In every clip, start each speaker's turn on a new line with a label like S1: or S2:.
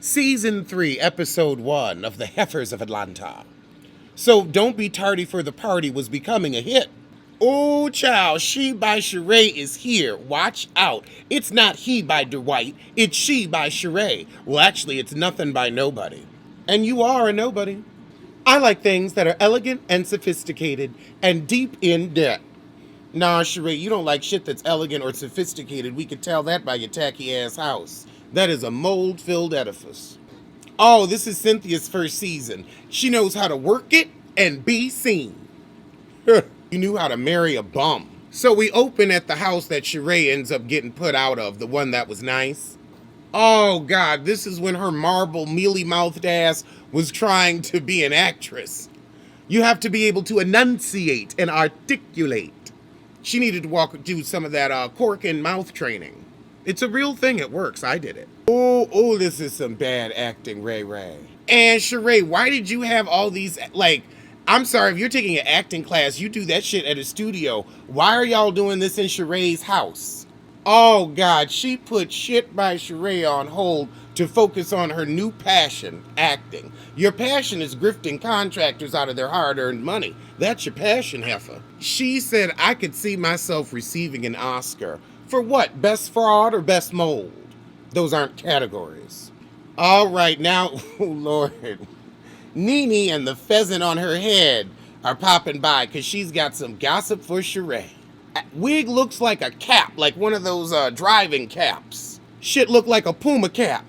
S1: Season 3, Episode 1 of The Heifers of Atlanta. So Don't Be Tardy for the Party was becoming a hit. Oh, child, She by Sheree is here. Watch out. It's not He by Dwight, it's She by Sheree. Well, actually, it's nothing by nobody. And you are a nobody. I like things that are elegant and sophisticated and deep in debt. Nah, Sheree, you don't like shit that's elegant or sophisticated. We could tell that by your tacky ass house. That is a mold-filled edifice. Oh, this is Cynthia's first season. She knows how to work it and be seen. You knew how to marry a bum. So we open at the house that Sheree ends up getting put out of, the one that was nice. Oh, God, this is when her marble, mealy-mouthed ass was trying to be an actress. You have to be able to enunciate and articulate. She needed to do some of that cork and mouth training. It's a real thing. It works. I did it. Oh, this is some bad acting, Ray. And Sheree, why did you have all these, I'm sorry, if you're taking an acting class, you do that shit at a studio. Why are y'all doing this in Sheree's house? Oh, God, she put Shit by Sheree on hold to focus on her new passion, acting. Your passion is grifting contractors out of their hard-earned money. That's your passion, heifer. She said, I could see myself receiving an Oscar. For what? Best fraud or best mold? Those aren't categories. All right, now, oh, Lord. Nene and the pheasant on her head are popping by because she's got some gossip for Sheree. Wig looks like a cap, like one of those driving caps. Shit looked like a Puma cap.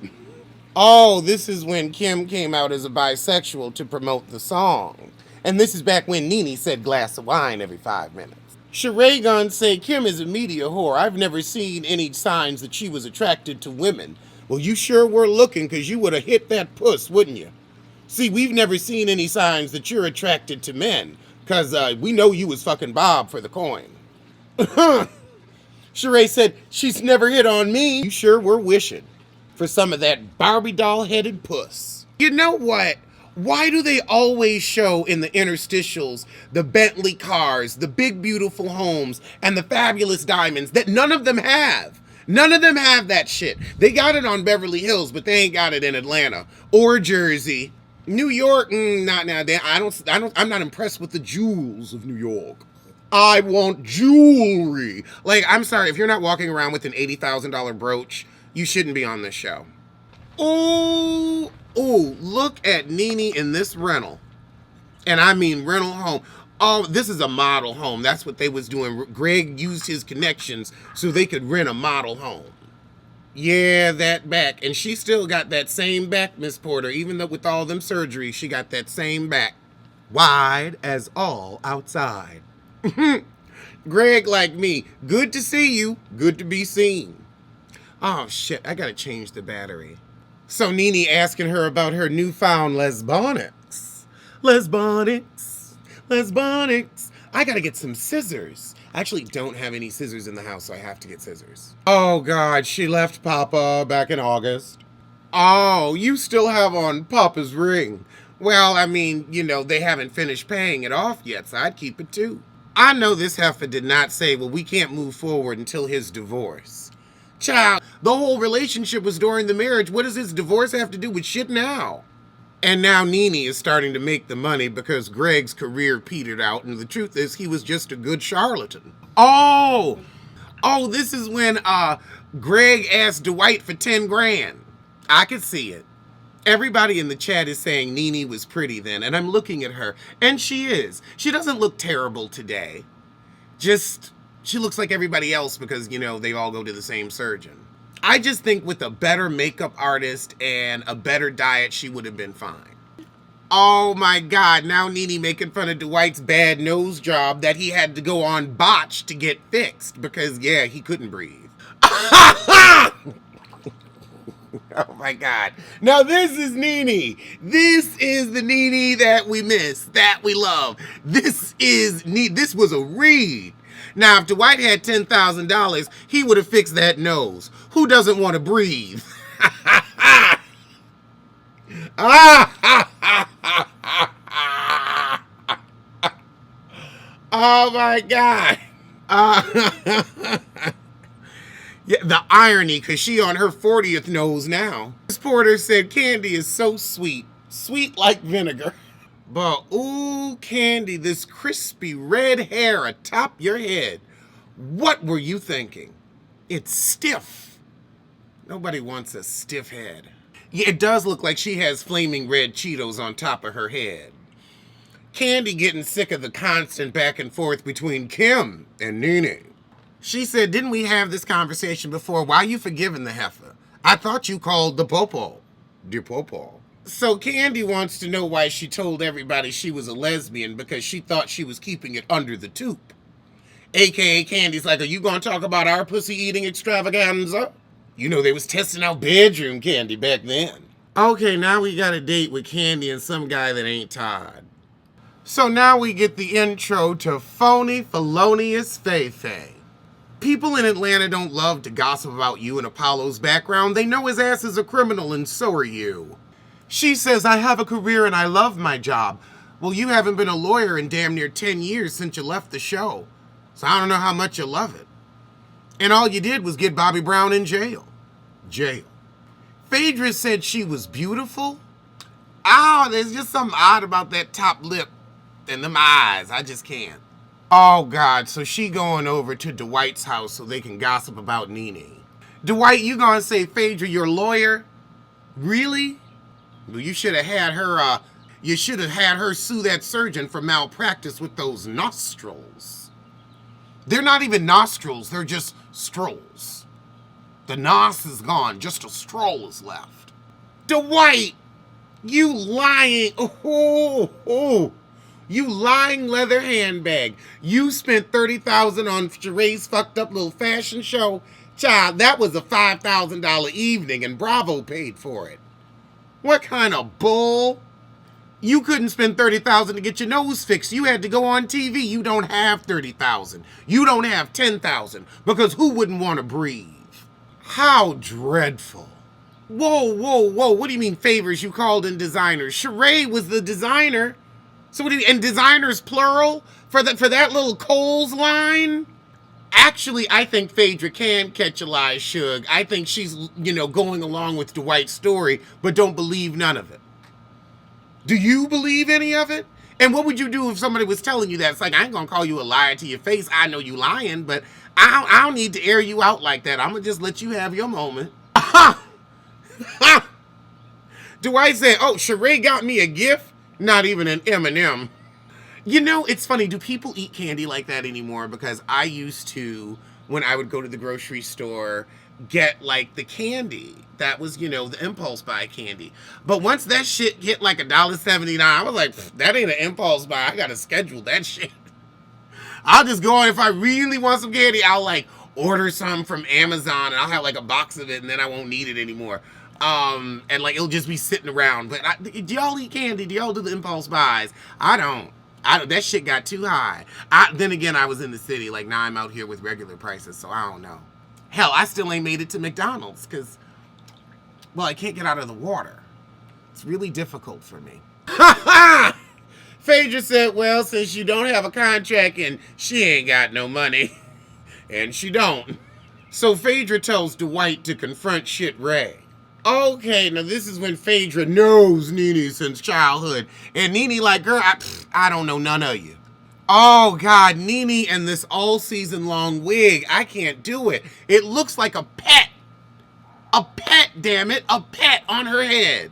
S1: Oh, this is when Kim came out as a bisexual to promote the song. And this is back when Nene said glass of wine every 5 minutes. Sheree gon' say Kim is a media whore. I've never seen any signs that she was attracted to women. Well, you sure were looking, because you would have hit that puss, wouldn't you? See, we've never seen any signs that you're attracted to men, because we know you was fucking Bob for the coin. Sheree said, she's never hit on me. You sure were wishing for some of that Barbie doll-headed puss. You know what? Why do they always show in the interstitials the Bentley cars, the big beautiful homes, and the fabulous diamonds that none of them have? None of them have that shit. They got it on Beverly Hills, but they ain't got it in Atlanta or Jersey. New York, not now. I'm not impressed with the jewels of New York. I want jewelry. I'm sorry, if you're not walking around with an $80,000 brooch, you shouldn't be on this show. Oh, look at Nene in this rental. And I mean rental home. Oh, this is a model home. That's what they was doing. Greg used his connections so they could rent a model home. Yeah, that back. And she still got that same back, Miss Porter. Even though with all them surgeries, she got that same back. Wide as all outside. Greg, like me, good to see you. Good to be seen. Oh, shit, I gotta change the battery. So Nene asking her about her newfound lesbonics. Lesbonics. I gotta get some scissors. I actually don't have any scissors in the house, so I have to get scissors. Oh, God, she left Papa back in August. Oh, you still have on Papa's ring. Well, I mean, they haven't finished paying it off yet, so I'd keep it too. I know this heifer did not say, well, we can't move forward until his divorce. Child, the whole relationship was during the marriage. What does his divorce have to do with shit now? And now Nene is starting to make the money because Greg's career petered out, and the truth is he was just a good charlatan. Oh, this is when Greg asked Dwight for 10 grand. I could see it. Everybody in the chat is saying Nene was pretty then, and I'm looking at her, and she is. She doesn't look terrible today. She looks like everybody else because, they all go to the same surgeon. I just think with a better makeup artist and a better diet, she would have been fine. Oh my God, now Nene making fun of Dwight's bad nose job that he had to go on botch to get fixed because, yeah, he couldn't breathe. Oh my God. Now this is Nene. This is the Nene that we miss, that we love. This was a read. Now, if Dwight had $10,000, he would have fixed that nose. Who doesn't want to breathe? Oh my God. Yeah, the irony, because she on her 40th nose now. This Porter said Candy is so sweet. Sweet like vinegar. But ooh, Candy, this crispy red hair atop your head. What were you thinking? It's stiff. Nobody wants a stiff head. Yeah, it does look like she has flaming red Cheetos on top of her head. Candy getting sick of the constant back and forth between Kim and Nene. She said, didn't we have this conversation before? Why are you forgiving the heifer? I thought you called the popo. The popo. So Candy wants to know why she told everybody she was a lesbian because she thought she was keeping it under the tube. AKA Candy's like, are you going to talk about our pussy eating extravaganza? You know, they was testing out bedroom candy back then. Okay, now we got a date with Candy and some guy that ain't Todd. So now we get the intro to Phony Felonious Fei-Fei. People in Atlanta don't love to gossip about you and Apollo's background. They know his ass is a criminal and so are you. She says, I have a career and I love my job. Well, you haven't been a lawyer in damn near 10 years since you left the show. So I don't know how much you love it. And all you did was get Bobby Brown in jail. Phaedra said she was beautiful. Oh, there's just something odd about that top lip and them eyes. I just can't. Oh, God. So she going over to Dwight's house so they can gossip about Nene. Dwight, you gonna say Phaedra, your lawyer? Really? Well, you should have had her, sue that surgeon for malpractice with those nostrils. They're not even nostrils, they're just strolls. The nos is gone, just a stroll is left. Dwight, you lying, you lying leather handbag. You spent $30,000 on Sheree's fucked up little fashion show. Child, that was a $5,000 evening and Bravo paid for it. What kind of bull? You couldn't spend $30,000 to get your nose fixed. You had to go on TV. You don't have $30,000. You don't have $10,000 because who wouldn't want to breathe? How dreadful. Whoa. What do you mean favors you called in designers? Sheree was the designer. So what do you, and designers plural for that little Kohl's line? Actually, I think Phaedra can catch a lie, Suge. I think she's, going along with Dwight's story, but don't believe none of it. Do you believe any of it? And what would you do if somebody was telling you that? It's like, I ain't gonna call you a liar to your face. I know you lying, but I don't need to air you out like that. I'm gonna just let you have your moment. Dwight said, oh, Sheree got me a gift? Not even an M&M. It's funny. Do people eat candy like that anymore? Because I used to, when I would go to the grocery store, get like the candy. That was, the impulse buy candy. But once that shit hit like $1.79, I was like, that ain't an impulse buy. I gotta schedule that shit. I'll just go on. If I really want some candy, I'll like order some from Amazon and I'll have like a box of it and then I won't need it anymore. And like it'll just be sitting around. But do y'all eat candy? Do y'all do the impulse buys? I don't. That shit got too high. Then again, I was in the city. Like, now I'm out here with regular prices, so I don't know. Hell, I still ain't made it to McDonald's because, well, I can't get out of the water. It's really difficult for me. Phaedra said, well, since you don't have a contract and she ain't got no money. And she don't. So Phaedra tells Dwight to confront Shit Ray. Okay, now this is when Phaedra knows Nene since childhood. And Nene like, girl, I don't know none of you. Oh, God, Nene and this all season long wig. I can't do it. It looks like a pet. A pet, damn it. A pet on her head.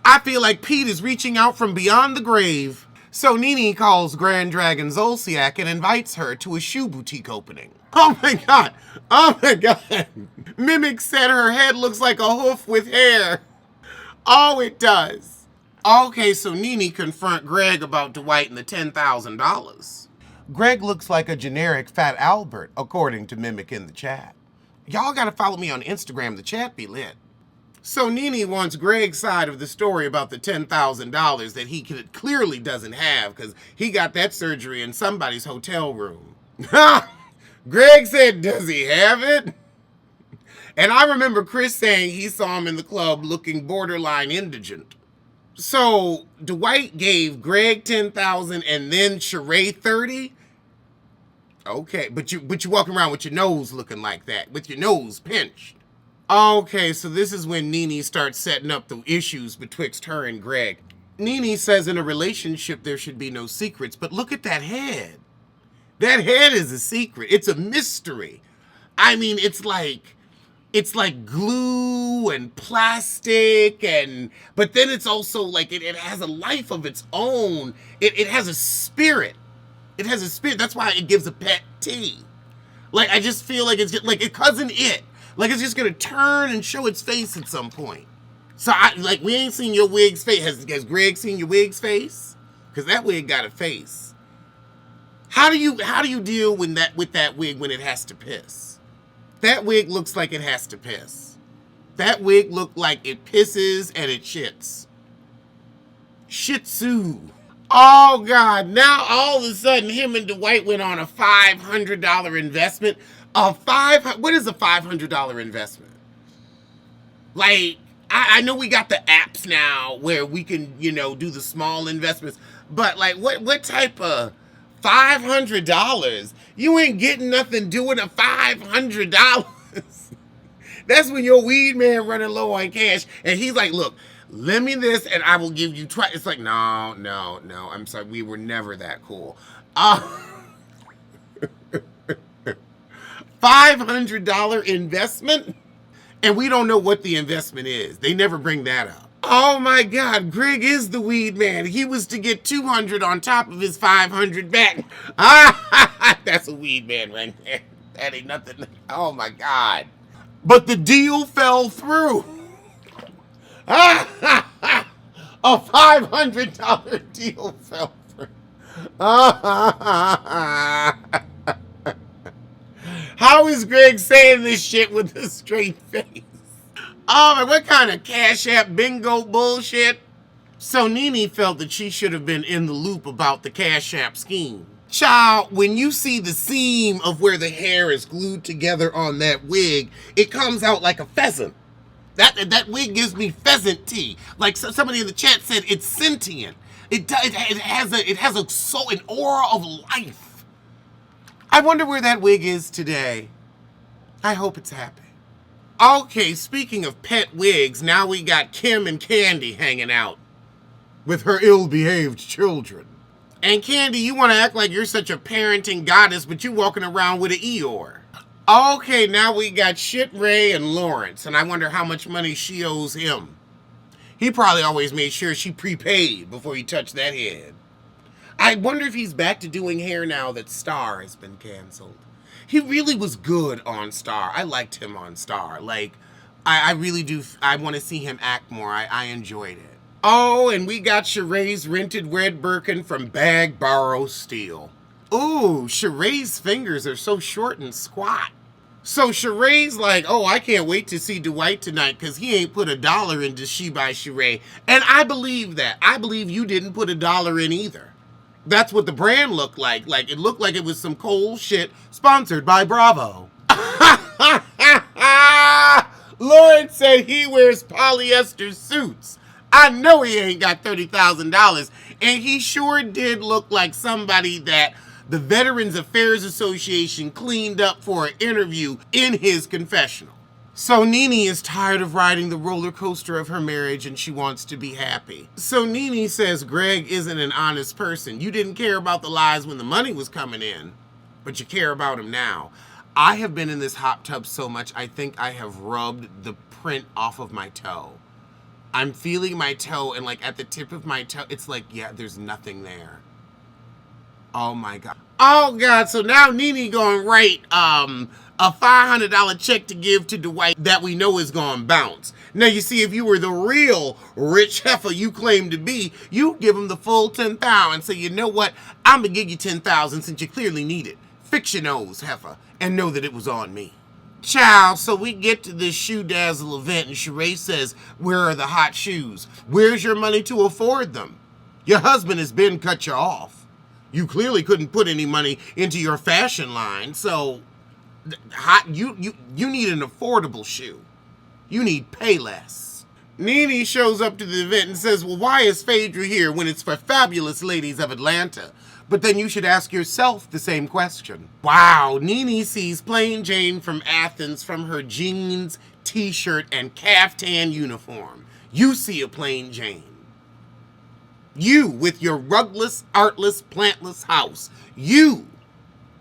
S1: I feel like Pete is reaching out from beyond the grave. So Nene calls Grand Dragon Zolciak and invites her to a shoe boutique opening. Oh my God. Oh my God. Mimic said her head looks like a hoof with hair. Oh, it does. Okay, so Nene confront Greg about Dwight and the $10,000. Greg looks like a generic Fat Albert, according to Mimic in the chat. Y'all gotta follow me on Instagram. The chat be lit. So Nene wants Greg's side of the story about the $10,000 that he clearly doesn't have because he got that surgery in somebody's hotel room. Greg said, does he have it? And I remember Chris saying he saw him in the club looking borderline indigent. So Dwight gave Greg $10,000 and then Sheree $30,000? Okay, but you walking around with your nose looking like that, with your nose pinched. Okay, so this is when Nene starts setting up the issues betwixt her and Greg. Nene says in a relationship there should be no secrets, but look at that head. That head is a secret. It's a mystery. I mean, it's like glue and plastic, and but then it's also like it has a life of its own. It has a spirit. It has a spirit. That's why it gives a pet tea. Like, I just feel like it's just like a cousin it. Like, it's just gonna turn and show its face at some point. So we ain't seen your wig's face. Has Greg seen your wig's face? Because that wig got a face. How do you deal with that wig when it has to piss? That wig looks like it has to piss. That wig looked like it pisses and it shits. Shih Tzu. Oh God! Now all of a sudden, him and Dwight went on a $500 investment. What is a $500 investment? Like, I know we got the apps now where we can, do the small investments, but like, what type of $500? You ain't getting nothing doing a $500. That's when your weed man running low on cash, and he's like, look, lend me this and I will give you twice. It's like, no, I'm sorry, we were never that cool. $500 investment? And we don't know what the investment is. They never bring that up. Oh my God, Greg is the weed man. He was to get 200 on top of his 500 back. That's a weed man right there. That ain't nothing. Oh my God. But the deal fell through. A $500 deal fell through. How is Greg saying this shit with a straight face? Oh, man, what kind of Cash App bingo bullshit? So Nene felt that she should have been in the loop about the Cash App scheme. Child, when you see the seam of where the hair is glued together on that wig, it comes out like a pheasant. That wig gives me pheasant tea. Like somebody in the chat said, it's sentient. It has an aura of life. I wonder where that wig is today. I hope it's happy. Okay, speaking of pet wigs, now we got Kim and Candy hanging out with her ill-behaved children. And Candy, you want to act like you're such a parenting goddess, but you walking around with an Eeyore. Okay, now we got Shit Ray and Lawrence, and I wonder how much money she owes him. He probably always made sure she prepaid before he touched that head. I wonder if he's back to doing hair now that Star has been canceled. He really was good on Star. I liked him on Star. Like, I really do. I want to see him act more. I enjoyed it. Oh, and we got Sheree's rented red Birkin from Bag Borrow Steal. Ooh, Sheree's fingers are so short and squat. So Sheree's like, oh, I can't wait to see Dwight tonight because he ain't put $1 into She by Sheree. And I believe that. I believe you didn't put $1 in either. That's what the brand looked like. Like, it looked like it was some cold shit sponsored by Bravo. Lawrence said he wears polyester suits. I know he ain't got $30,000. And he sure did look like somebody that the Veterans Affairs Association cleaned up for an interview in his confessional. So Nene is tired of riding the roller coaster of her marriage and she wants to be happy. So Nene says Greg isn't an honest person. You didn't care about the lies when the money was coming in, but you care about him now. I have been in this hot tub so much, I think I have rubbed the print off of my toe. I'm feeling my toe, and like at the tip of my toe, it's like, yeah, there's nothing there. Oh my God. Oh God, so now Nene gonna write a $500 check to give to Dwight that we know is gonna bounce. Now you see, if you were the real rich heifer you claim to be, you'd give him the full $10,000 and say, you know what, I'm gonna give you $10,000 since you clearly need it. Fix your nose, heifer, and know that it was on me. Child, so we get to this Shoe Dazzle event and Sheree says, where are the hot shoes? Where's your money to afford them? Your husband has been cut you off. You clearly couldn't put any money into your fashion line, so you need an affordable shoe. You need Payless. Nene shows up to the event and says, well, why is Phaedra here when it's for fabulous ladies of Atlanta? But then you should ask yourself the same question. Wow, Nene sees plain Jane from Athens from her jeans, t-shirt and caftan uniform. You see a plain Jane. You, with your rugless, artless, plantless house. You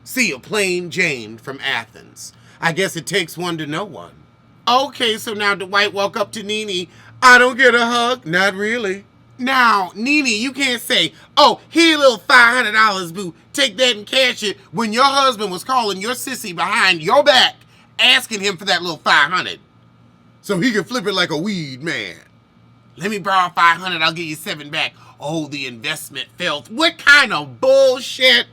S1: see a plain Jane from Athens. I guess it takes one to know one. Okay, so now Dwight walk up to Nene. I don't get a hug. Not really. Now, Nene, you can't say, oh, here a little $500, boo. Take that and cash it, when your husband was calling your sissy behind your back, asking him for that little $500. So he can flip it like a weed man. Let me borrow $500, I'll give you $7 back. Oh, the investment failed. What kind of bullshit?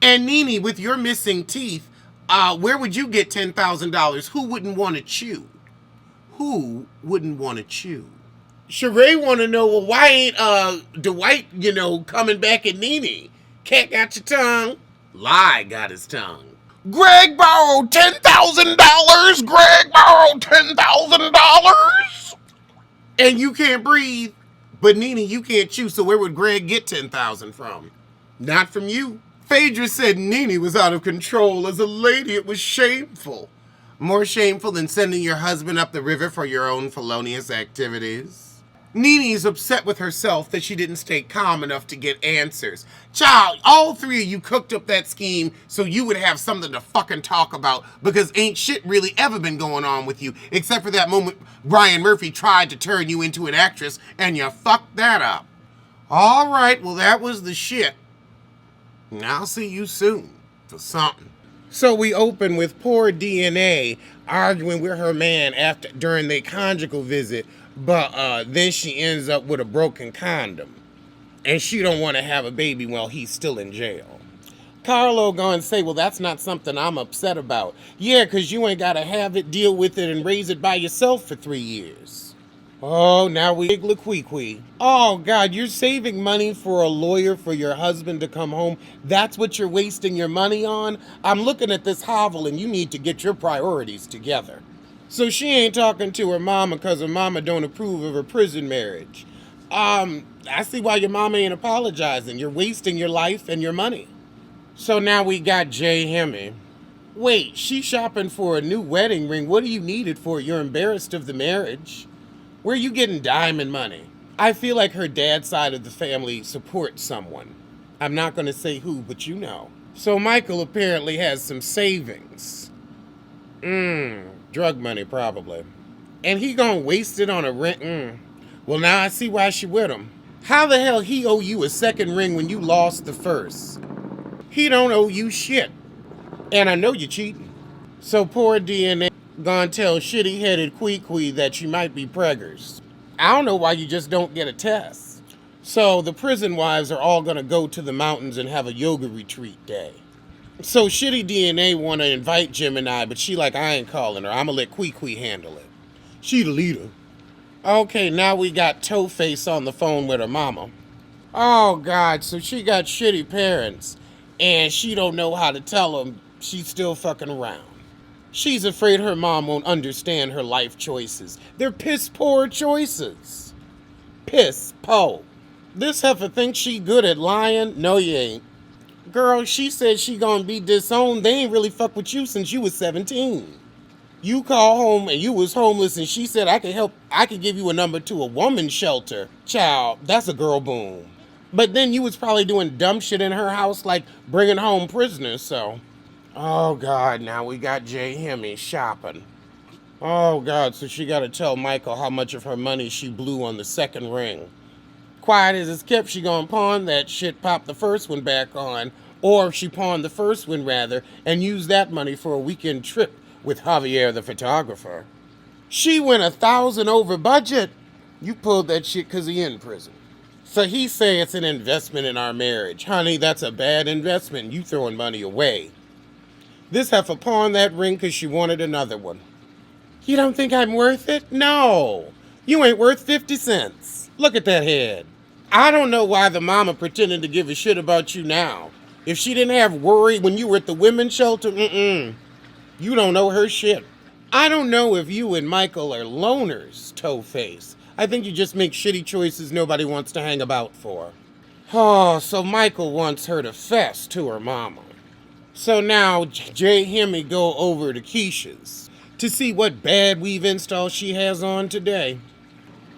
S1: And Nene, with your missing teeth, where would you get $10,000? Who wouldn't want to chew? Who wouldn't want to chew? Sheree want to know, well, why ain't Dwight, coming back at Nene? Cat got your tongue. Lie got his tongue. Greg borrowed $10,000. Greg borrowed $10,000. And you can't breathe. But Nene, you can't chew, so where would Greg get $10,000 from? Not from you. Phaedra said Nene was out of control. As a lady, it was shameful. More shameful than sending your husband up the river for your own felonious activities. Nene's upset with herself that she didn't stay calm enough to get answers. Child, all three of you cooked up that scheme so you would have something to fucking talk about, because ain't shit really ever been going on with you, except for that moment Ryan Murphy tried to turn you into an actress and you fucked that up. All right, well, that was the shit. And I'll see you soon for something. So we open with poor DNA arguing with her man during their conjugal visit, but then she ends up with a broken condom. And she don't want to have a baby while he's still in jail. Carlo going to say, well, that's not something I'm upset about. Yeah, because you ain't got to have it, deal with it, and raise it by yourself for 3 years. Oh, now we Iglaquiqui. Oh, God, you're saving money for a lawyer for your husband to come home. That's what you're wasting your money on? I'm looking at this hovel, and you need to get your priorities together. So she ain't talking to her mama because her mama don't approve of her prison marriage. I see why your mama ain't apologizing. You're wasting your life and your money. So now we got Jay Hemme. Wait, she's shopping for a new wedding ring. What do you need it for? You're embarrassed of the marriage. Where are you getting diamond money? I feel like her dad's side of the family supports someone. I'm not going to say who, but you know. So Michael apparently has some savings. Drug money probably. And he gonna waste it on a ring. Well, now I see why she with him. How the hell he owe you a second ring when you lost the first? He don't owe you shit. And I know you're cheating. So poor DNA gonna tell shitty-headed Quee that she might be preggers. I don't know why you just don't get a test. So the prison wives are all gonna go to the mountains and have a yoga retreat day. So shitty DNA want to invite Gemini, but she like, I ain't calling her. I'm going to let Quee handle it. She the leader. Okay, now we got Toe-Face on the phone with her mama. Oh, God, so she got shitty parents, and she don't know how to tell them she's still fucking around. She's afraid her mom won't understand her life choices. They're piss-poor choices. Piss-po. This heifer thinks she good at lying? No, you ain't. Girl, she said she gonna be disowned. They ain't really fuck with you since you was 17. You call home and you was homeless and she said, I could give you a number to a woman's shelter. Child, that's a girl boom. But then you was probably doing dumb shit in her house like bringing home prisoners, so. Oh, God, now we got Jay Hemme shopping. Oh, God, so she gotta tell Michael how much of her money she blew on the second ring. Quiet as it's kept, she gonna pawn that shit, pop the first one back on, or she pawned the first one rather, and use that money for a weekend trip with Javier the photographer. She went 1,000 over budget. You pulled that shit because he in prison. So he say it's an investment in our marriage. Honey, that's a bad investment. You throwing money away. This heifer pawned that ring because she wanted another one. You don't think I'm worth it? No. You ain't worth 50 cents. Look at that head. I don't know why the mama pretended to give a shit about you now. If she didn't have worry when you were at the women's shelter, you don't know her shit. I don't know if you and Michael are loners, Toe-Face. I think you just make shitty choices nobody wants to hang about for. Oh, so Michael wants her to fess to her mama. So now Jay Hemme go over to Keisha's. to see what bad weave install she has on today.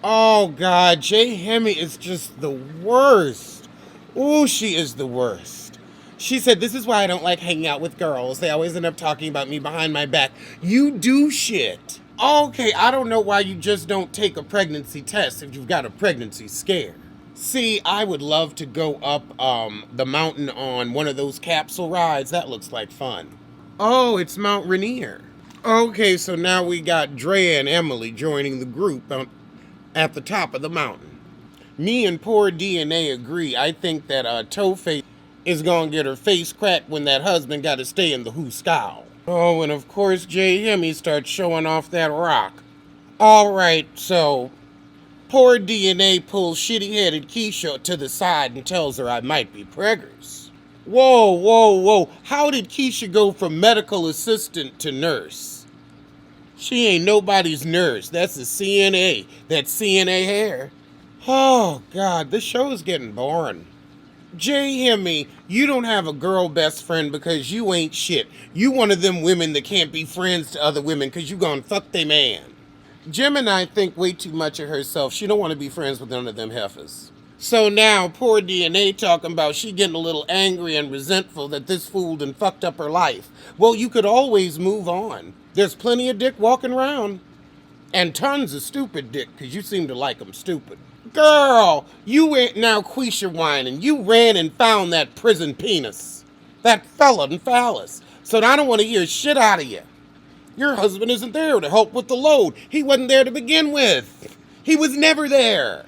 S1: Oh God, Jay Hemi is just the worst. Oh, she is the worst. She said, "This is why I don't like hanging out with girls. They always end up talking about me behind my back." You do shit. Okay, I don't know why you just don't take a pregnancy test if you've got a pregnancy scare. See, I would love to go up the mountain on one of those capsule rides. That looks like fun. Oh, it's Mount Rainier. Okay, so now we got Drea and Emily joining the group at the top of the mountain. Me and poor DNA agree. I think that Toe-Face is gonna get her face cracked when that husband gotta stay in the Hooskow. Oh, and of course Jay Hemi starts showing off that rock. Alright, so poor DNA pulls shitty-headed Keisha to the side and tells her I might be preggers. Whoa, whoa, whoa. How did Keisha go from medical assistant to nurse? She ain't nobody's nurse. That's a CNA. That CNA hair. Oh, God, this show is getting boring. Jay Hemi, you don't have a girl best friend because you ain't shit. You one of them women that can't be friends to other women because you gonna fuck they man. Gemini think way too much of herself. She don't want to be friends with none of them heifers. So now, poor DNA talking about she getting a little angry and resentful that this fool done fucked up her life. Well, you could always move on. There's plenty of dick walking around. And tons of stupid dick, because you seem to like them stupid. Girl, you ain't now Quisha whining. You ran and found that prison penis. That felon phallus. So I don't want to hear shit out of you. Your husband isn't there to help with the load. He wasn't there to begin with. He was never there.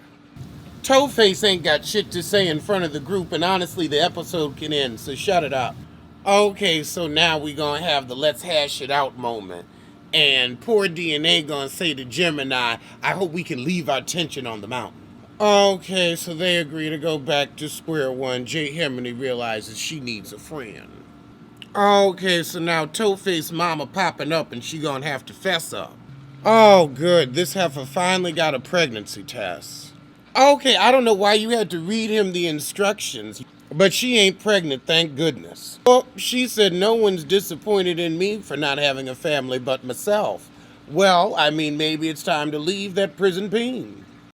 S1: Toe-Face ain't got shit to say in front of the group, and honestly, the episode can end, so shut it up. Okay, so now we gonna have the let's hash it out moment. And poor DNA gonna say to Gemini, I hope we can leave our tension on the mountain. Okay, so they agree to go back to square one. Jay Hemini realizes she needs a friend. Okay, so now Toe-Face mama popping up and she gonna have to fess up. Oh, good. This heifer finally got a pregnancy test. Okay, I don't know why you had to read him the instructions, but she ain't pregnant, thank goodness. Well, she said no one's disappointed in me for not having a family but myself. Well, I mean, maybe it's time to leave that prison peen.